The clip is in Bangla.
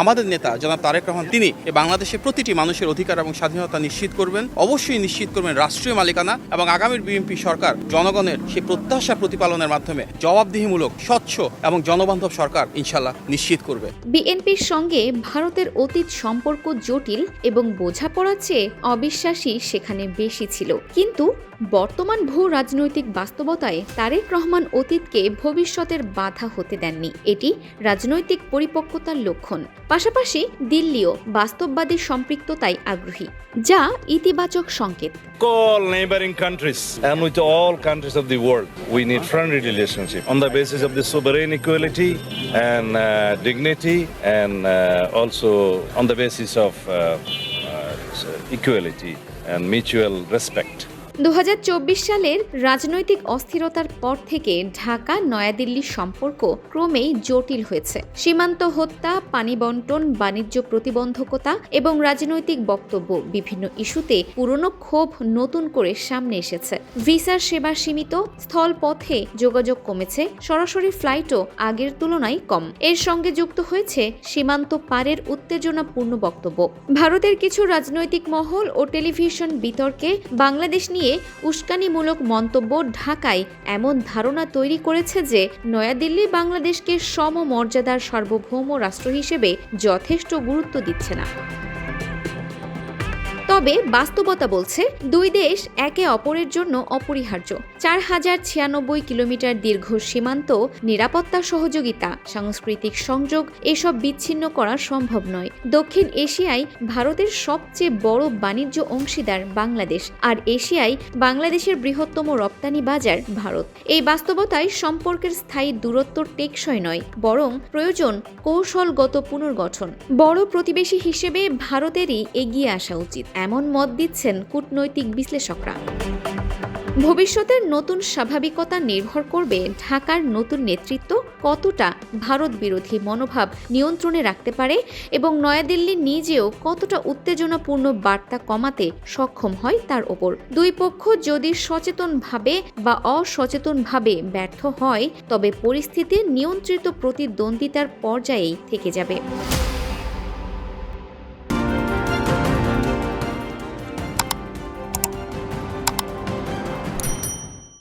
আমাদের নেতা জনাব তারেক রহমান তিনি বাংলাদেশের প্রতিটি মানুষের অধিকার এবং স্বাধীনতা নিশ্চিত করবেন, অবশ্যই নিশ্চিত করবেন রাষ্ট্রীয় মালিকানা, এবং আগামীর বিএনপি সরকার জনগণের সেই প্রত্যাশা প্রতিপালনের মাধ্যমে জবাবদিহিমূলক, স্বচ্ছ এবং জনবান্ধব সরকার ইনশাল্লাহ নিশ্চিত করবে। বিএনপির সঙ্গে ভারতের অতীত সম্পর্ক জটিল এবং বোঝাপড়ার চেয়ে অবিশ্বাসী সেখানে বেশি ছিল, কিন্তু বর্তমান ভূ রাজনৈতিক বাস্তবতায় তারেক রহমান অতীতকে ভবিষ্যতের বাধা হতে দেননি। এটি রাজনৈতিক পরিপক্কতার লক্ষণ। পাশাপাশি দিল্লিও বাস্তববাদী সম্পৃক্ততায় আগ্রহী, যা ইতিবাচক সংকেত। All neighboring countries and with all countries of the world, we need friendly relationship on the basis of the sovereign equality and dignity, and also on the basis of equality and mutual respect. 2024 সালের রাজনৈতিক অস্থিরতার পর থেকে ঢাকা নয়াদিল্লির সম্পর্ক ক্রমেই জটিল হয়েছে। সীমান্ত হত্যা, পানি বণ্টন, বাণিজ্য প্রতিবন্ধকতা এবং রাজনৈতিক বক্তব্য, বিভিন্ন ইস্যুতে পুরনো ক্ষোভ নতুন করে সামনে এসেছে। ভিসার সেবা সীমিত, স্থলপথে যোগাযোগ কমেছে, সরাসরি ফ্লাইটও আগের তুলনায় কম। এর সঙ্গে যুক্ত হয়েছে সীমান্ত পারের উত্তেজনাপূর্ণ বক্তব্য। ভারতের কিছু রাজনৈতিক মহল ও টেলিভিশন বিতর্কে বাংলাদেশ নিয়ে উস্কানিমূলক মন্তব্য ঢাকায় এমন ধারণা তৈরি করেছে যে নয়াদিল্লি বাংলাদেশকে সমমর্যাদার সার্বভৌম রাষ্ট্র হিসেবে যথেষ্ট গুরুত্ব দিচ্ছে না। তবে বাস্তবতা বলছে দুই দেশ একে অপরের জন্য অপরিহার্য। 4096 কিলোমিটার দীর্ঘ সীমান্ত, নিরাপত্তা সহযোগিতা, সাংস্কৃতিক সংযোগ এসব বিচ্ছিন্ন করা সম্ভব নয়। দক্ষিণ এশিয়ায় ভারতের সবচেয়ে বড় বাণিজ্য অংশীদার বাংলাদেশ, আর এশিয়ায় বাংলাদেশের বৃহত্তম রপ্তানি বাজার ভারত। এই বাস্তবতায় সম্পর্কের স্থায়ী দূরত্ব টেকসই নয়, বরং প্রয়োজন কৌশলগত পুনর্গঠন। বড় প্রতিবেশী হিসেবে ভারতেরই এগিয়ে আসা উচিত, এমন মত দিচ্ছেন কূটনৈতিক বিশ্লেষকরা। ভবিষ্যতের নতুন স্বাভাবিকতা নির্ভর করবে ঢাকার নতুন নেতৃত্ব কতটা ভারত বিরোধী মনোভাব নিয়ন্ত্রণে রাখতে পারে এবং নয়াদিল্লি নিজেও কতটা উত্তেজনাপূর্ণ বার্তা কমাতে সক্ষম হয় তার ওপর। দুই পক্ষ যদি সচেতনভাবে বা অসচেতনভাবে ব্যর্থ হয়, তবে পরিস্থিতি নিয়ন্ত্রিত প্রতিদ্বন্দ্বিতার পর্যায়েই থেকে যাবে।